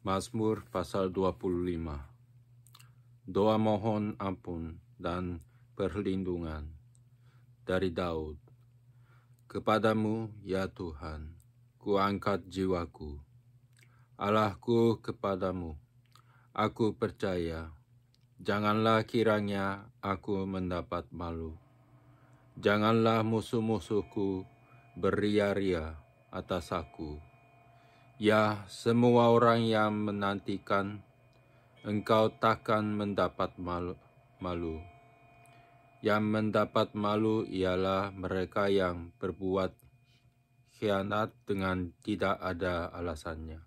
Mazmur pasal 25. Doa mohon ampun dan perlindungan dari Daud. Kepadamu, ya Tuhan, kuangkat jiwaku. Allahku, kepadamu, aku percaya. Janganlah kiranya aku mendapat malu. Janganlah musuh-musuhku beria-ria atas aku. Ya, semua orang yang menantikan, engkau takkan mendapat malu. Yang mendapat malu ialah mereka yang berbuat khianat dengan tidak ada alasannya.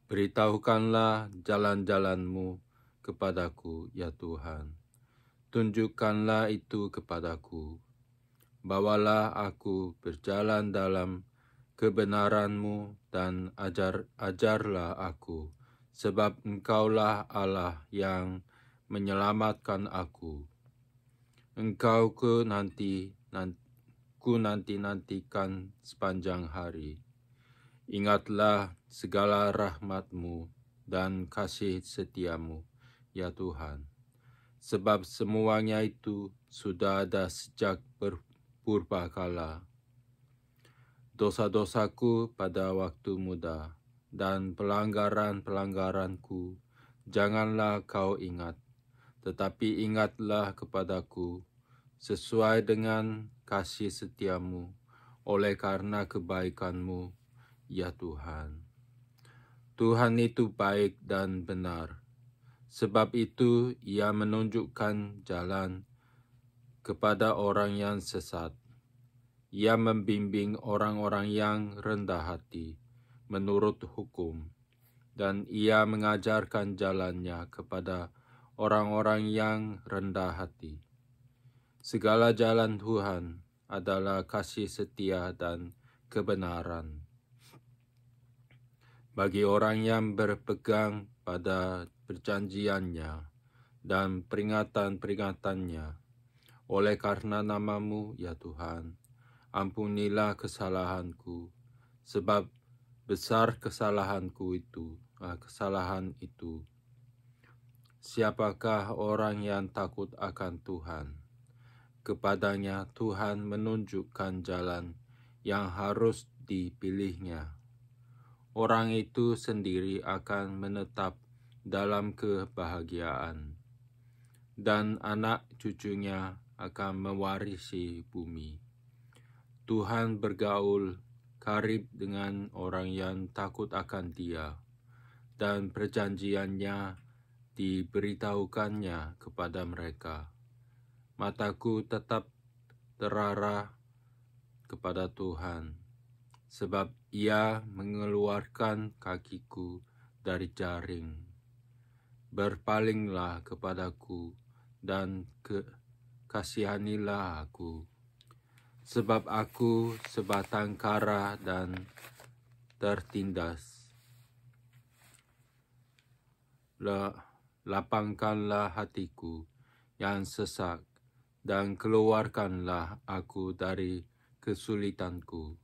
Beritahukanlah jalan-jalanmu kepadaku, ya Tuhan. Tunjukkanlah itu kepadaku. Bawalah aku berjalan dalam kebenaran-Mu dan ajarlah aku, sebab Engkaulah Allah yang menyelamatkan aku. Engkau ku nanti-nantikan sepanjang hari. Ingatlah segala rahmat-Mu dan kasih setia-Mu, ya Tuhan. Sebab semuanya itu sudah ada sejak purbakala. Dosa-dosaku pada waktu muda dan pelanggaran-pelanggaranku janganlah kau ingat, tetapi ingatlah kepadaku sesuai dengan kasih setiamu oleh karena kebaikanmu, ya Tuhan. Tuhan itu baik dan benar, sebab itu Ia menunjukkan jalan kepada orang yang sesat. Ia membimbing orang-orang yang rendah hati menurut hukum, dan Ia mengajarkan jalannya kepada orang-orang yang rendah hati. Segala jalan Tuhan adalah kasih setia dan kebenaran bagi orang yang berpegang pada perjanjiannya dan peringatan-peringatannya. Oleh karena nama-Mu, ya Tuhan, ampunilah kesalahanku, sebab besar kesalahan itu. Siapakah orang yang takut akan Tuhan? Kepadanya Tuhan menunjukkan jalan yang harus dipilihnya. Orang itu sendiri akan menetap dalam kebahagiaan, dan anak cucunya akan mewarisi bumi. Tuhan bergaul karib dengan orang yang takut akan Dia, dan perjanjiannya diberitahukannya kepada mereka. Mataku tetap terarah kepada Tuhan, sebab Ia mengeluarkan kakiku dari jaring. Berpalinglah kepadaku dan kasihanilah aku, sebab aku sebatang kara dan tertindas. Lapangkanlah hatiku yang sesak dan keluarkanlah aku dari kesulitanku.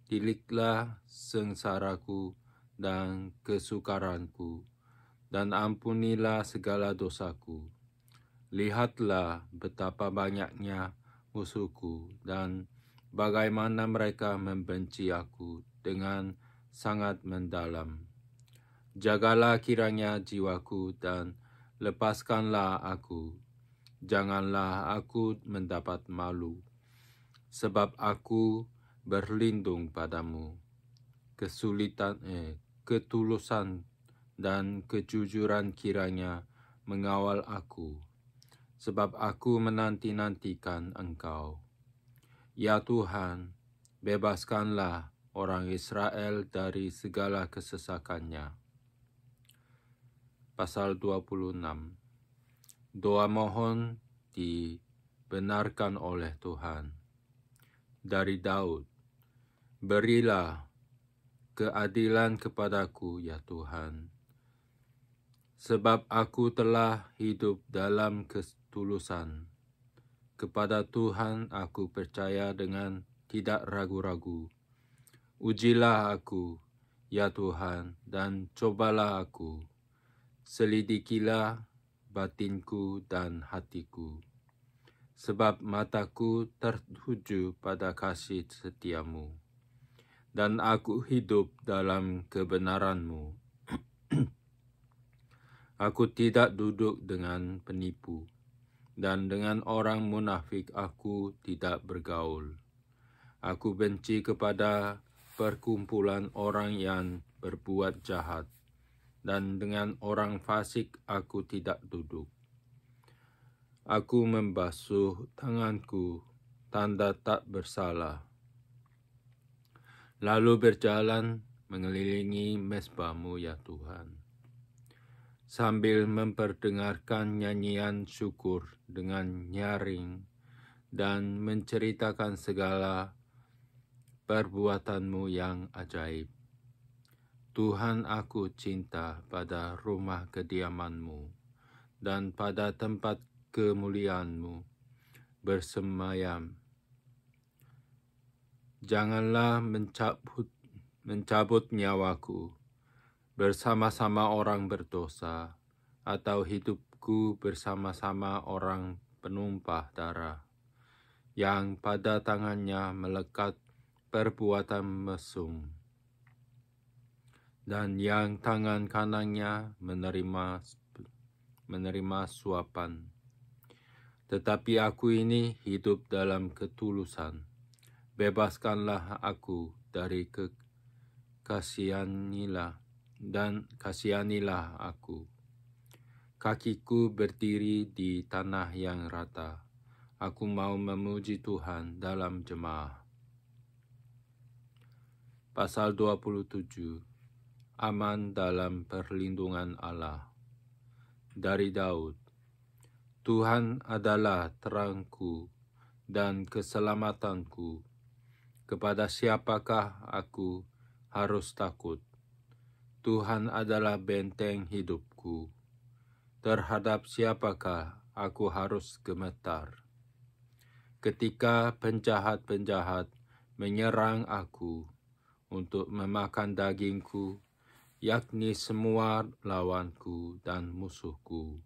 Tiliklah sengsaraku dan kesukaranku, dan ampunilah segala dosaku. Lihatlah betapa banyaknya musuhku, dan bagaimana mereka membenci aku dengan sangat mendalam. Jagalah kiranya jiwaku dan lepaskanlah aku. Janganlah aku mendapat malu, sebab aku berlindung padamu. Ketulusan dan kejujuran kiranya mengawal aku, sebab aku menanti-nantikan Engkau. Ya Tuhan, bebaskanlah orang Israel dari segala kesesakannya. Pasal 26. Doa mohon dibenarkan oleh Tuhan. Dari Daud, berilah keadilan kepadaku, ya Tuhan, sebab aku telah hidup dalam ketulusan. Kepada Tuhan aku percaya dengan tidak ragu-ragu. Ujilah aku, ya Tuhan, dan cobalah aku. Selidikilah batinku dan hatiku. Sebab mataku tertuju pada kasih setiamu, dan aku hidup dalam kebenaran-Mu. Aku tidak duduk dengan penipu, dan dengan orang munafik aku tidak bergaul. Aku benci kepada perkumpulan orang yang berbuat jahat, dan dengan orang fasik aku tidak duduk. Aku membasuh tanganku, tanda tak bersalah, lalu berjalan mengelilingi mezbah-Mu, ya Tuhan, sambil memperdengarkan nyanyian syukur dengan nyaring dan menceritakan segala perbuatan-Mu yang ajaib. Tuhan, aku cinta pada rumah kediaman-Mu dan pada tempat kemuliaan-Mu bersemayam. Janganlah mencabut nyawaku bersama-sama orang berdosa, atau hidupku bersama-sama orang penumpah darah, yang pada tangannya melekat perbuatan mesum, dan yang tangan kanannya menerima suapan. Tetapi aku ini hidup dalam ketulusan. Bebaskanlah aku dari kasihanilah aku. Kakiku berdiri di tanah yang rata. Aku mau memuji Tuhan dalam jemaah. Pasal 27. Aman dalam perlindungan Allah. Dari Daud. Tuhan adalah terangku dan keselamatanku. Kepada siapakah aku harus takut? Tuhan adalah benteng hidupku. Terhadap siapakah aku harus gemetar? Ketika penjahat-penjahat menyerang aku untuk memakan dagingku, yakni semua lawanku dan musuhku,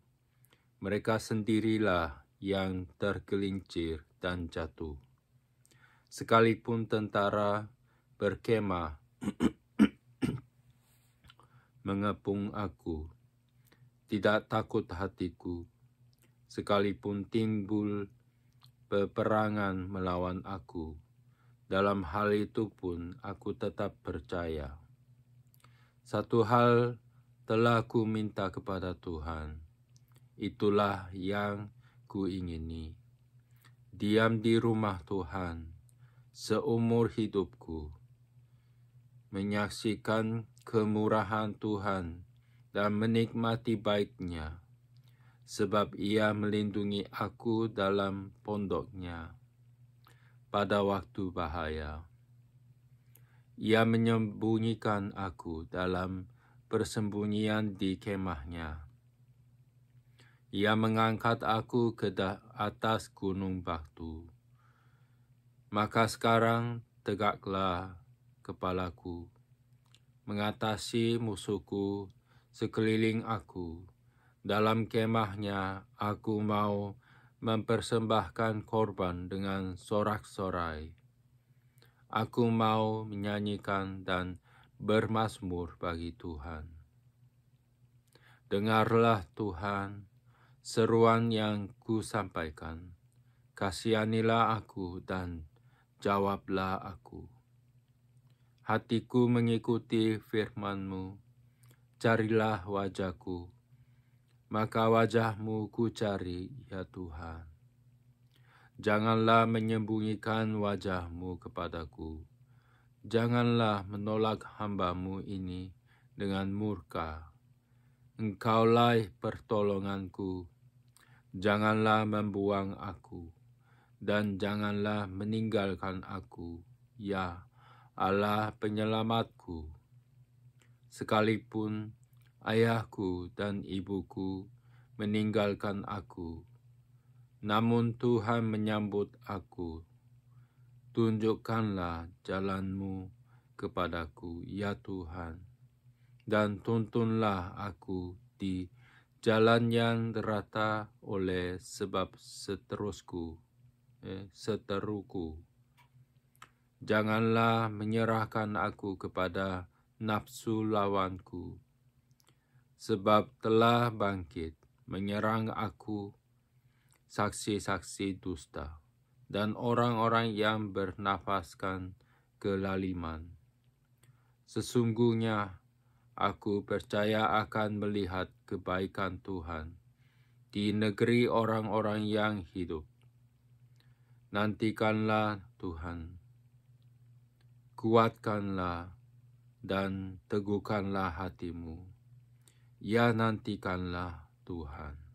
mereka sendirilah yang tergelincir dan jatuh. Sekalipun tentara berkemah mengepung aku, tidak takut hatiku. Sekalipun timbul peperangan melawan aku, dalam hal itu pun aku tetap percaya. Satu hal telah ku minta kepada Tuhan, itulah yang ku ingini, diam di rumah Tuhan seumur hidupku, menyaksikan kemurahan Tuhan dan menikmati baik-Nya, sebab Ia melindungi aku dalam pondok-Nya pada waktu bahaya. Ia menyembunyikan aku dalam persembunyian di kemah-Nya. Ia mengangkat aku ke atas gunung batu. Maka sekarang tegaklah kepalaku, mengatasi musuhku sekeliling aku. Dalam kemah-Nya aku mau mempersembahkan korban dengan sorak-sorai. Aku mau menyanyikan dan bermazmur bagi Tuhan. Dengarlah Tuhan seruan yang ku sampaikan. Kasihanilah aku dan jawablah aku. Hatiku mengikuti firman-Mu. Carilah wajah-Ku, maka wajah-Mu ku cari, ya Tuhan. Janganlah menyembunyikan wajah-Mu kepadaku. Janganlah menolak hamba-Mu ini dengan murka. Engkaulah pertolonganku. Janganlah membuang aku, dan janganlah meninggalkan aku, ya Allah penyelamatku. Sekalipun ayahku dan ibuku meninggalkan aku, Namun Tuhan menyambut aku. Tunjukkanlah jalan-Mu kepadaku, ya Tuhan, dan tuntunlah aku di jalan yang rata oleh sebab seteruku. Janganlah menyerahkan aku kepada nafsu lawanku, sebab telah bangkit menyerang aku saksi-saksi dusta dan orang-orang yang bernafaskan kelaliman. Sesungguhnya aku percaya akan melihat kebaikan Tuhan di negeri orang-orang yang hidup. Nantikanlah Tuhan, kuatkanlah dan teguhkanlah hatimu. Ya, nantikanlah Tuhan.